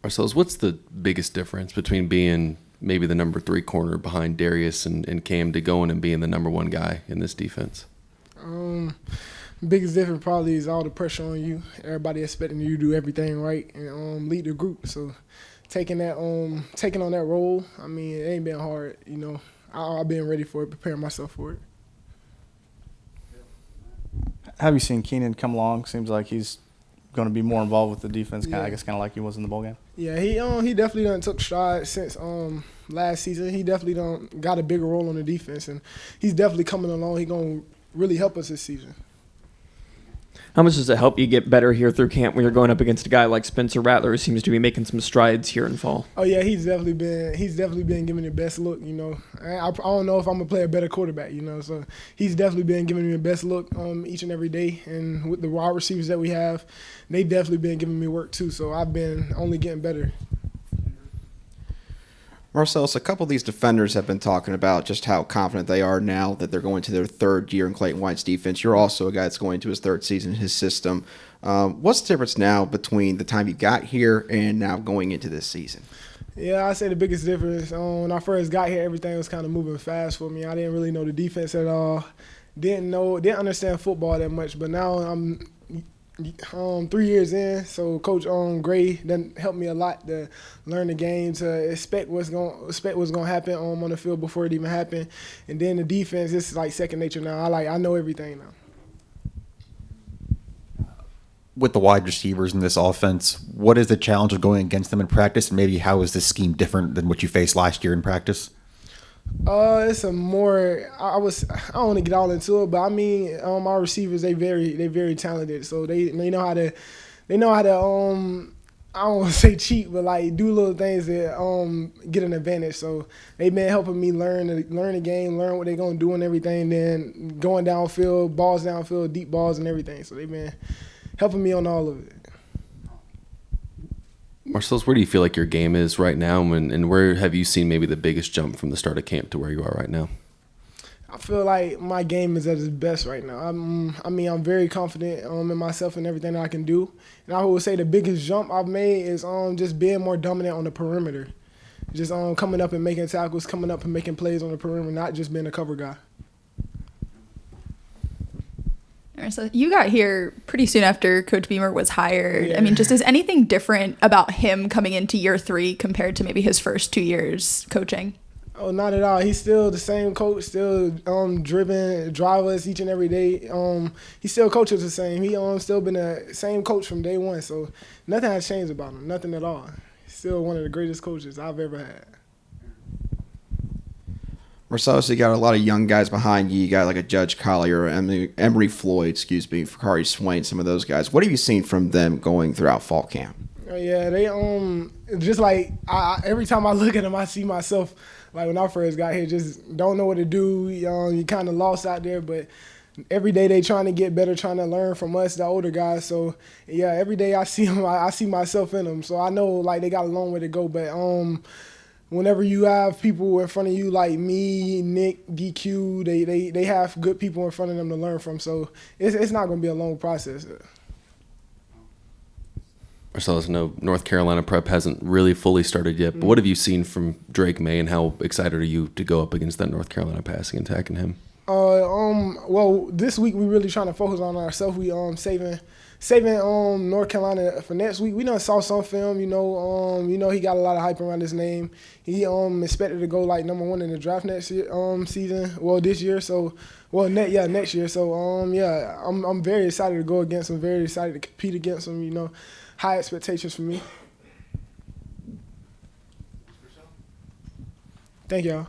Marcellas, what's the biggest difference between being maybe the number 3 corner behind Darius and Cam to going and being the number 1 guy in this defense? Biggest difference probably is all the pressure on you. Everybody expecting you to do everything right and lead the group. So taking on that role, I mean, it ain't been hard. You know, I've been ready for it, preparing myself for it. Have you seen Keenan come along? Seems like he's going to be more involved with the defense, Yeah. I guess, kind of like he was in the bowl game. Yeah, he definitely done took strides since last season. He definitely done got a bigger role on the defense, and he's definitely coming along. He gonna really help us this season. How much does it help you get better here through camp when you're going up against a guy like Spencer Rattler, who seems to be making some strides here in fall? Oh yeah, he's definitely been giving me the best look. You know, I don't know if I'm gonna play a better quarterback. You know, so he's definitely been giving me the best look each and every day. And with the wide receivers that we have, they definitely been giving me work too. So I've been only getting better. Marcellas, a couple of these defenders have been talking about just how confident they are now that they're going to their 3rd year in Clayton White's defense. You're also a guy that's going to his 3rd season in his system. What's the difference now between the time you got here and now going into this season? Yeah, I say the biggest difference. When I first got here, everything was kind of moving fast for me. I didn't really know the defense at all. Didn't understand football that much. But now I'm 3 years in, so Coach Gray done helped me a lot to learn the game, to expect what's gonna happen on the field before it even happened, and then the defense is like second nature now. I know everything now. With the wide receivers in this offense, what is the challenge of going against them in practice, and maybe how is this scheme different than what you faced last year in practice? It's a more I don't want to get all into it, but I mean, our receivers they very talented, so they know how to I don't want to say cheat, but like do little things that get an advantage. So they've been helping me learn the game, learn what they're gonna do and everything. Then going downfield, balls downfield, deep balls and everything. So they've been helping me on all of it. Marcellas, where do you feel like your game is right now, and where have you seen maybe the biggest jump from the start of camp to where you are right now? I feel like my game is at its best right now. I'm very confident in myself and everything that I can do. And I would say the biggest jump I've made is just being more dominant on the perimeter. Just coming up and making tackles, coming up and making plays on the perimeter, not just being a cover guy. So you got here pretty soon after Coach Beamer was hired. Yeah. I mean, just is anything different about him coming into year 3 compared to maybe his first 2 years coaching? Oh, not at all. He's still the same coach, still drive us each and every day. He still coaches the same. He still been the same coach from day one. So nothing has changed about him, nothing at all. He's still one of the greatest coaches I've ever had. Marcellas, you got a lot of young guys behind you. You got like a Judge Collier, Emery Floyd, Fakari Swain, some of those guys. What have you seen from them going throughout fall camp? Yeah, they just like every time I look at them, I see myself. Like when I first got here, just don't know what to do. You kind of lost out there, but every day they trying to get better, trying to learn from us, the older guys. So yeah, every day I see them, I see myself in them. So I know like they got a long way to go, but whenever you have people in front of you like me, Nick, DQ, they have good people in front of them to learn from. So it's not going to be a long process. Marcellas, no, North Carolina prep hasn't really fully started yet, but what have you seen from Drake May, and how excited are you to go up against that North Carolina passing and attacking him? Well, this week we really trying to focus on ourselves. We saving North Carolina for next week. We done saw some film, you know he got a lot of hype around his name. He expected to go like number 1 in the draft next year, season. Well, this year, so next year. So I'm very excited to go against him. Very excited to compete against him. You know, high expectations for me. Thank y'all.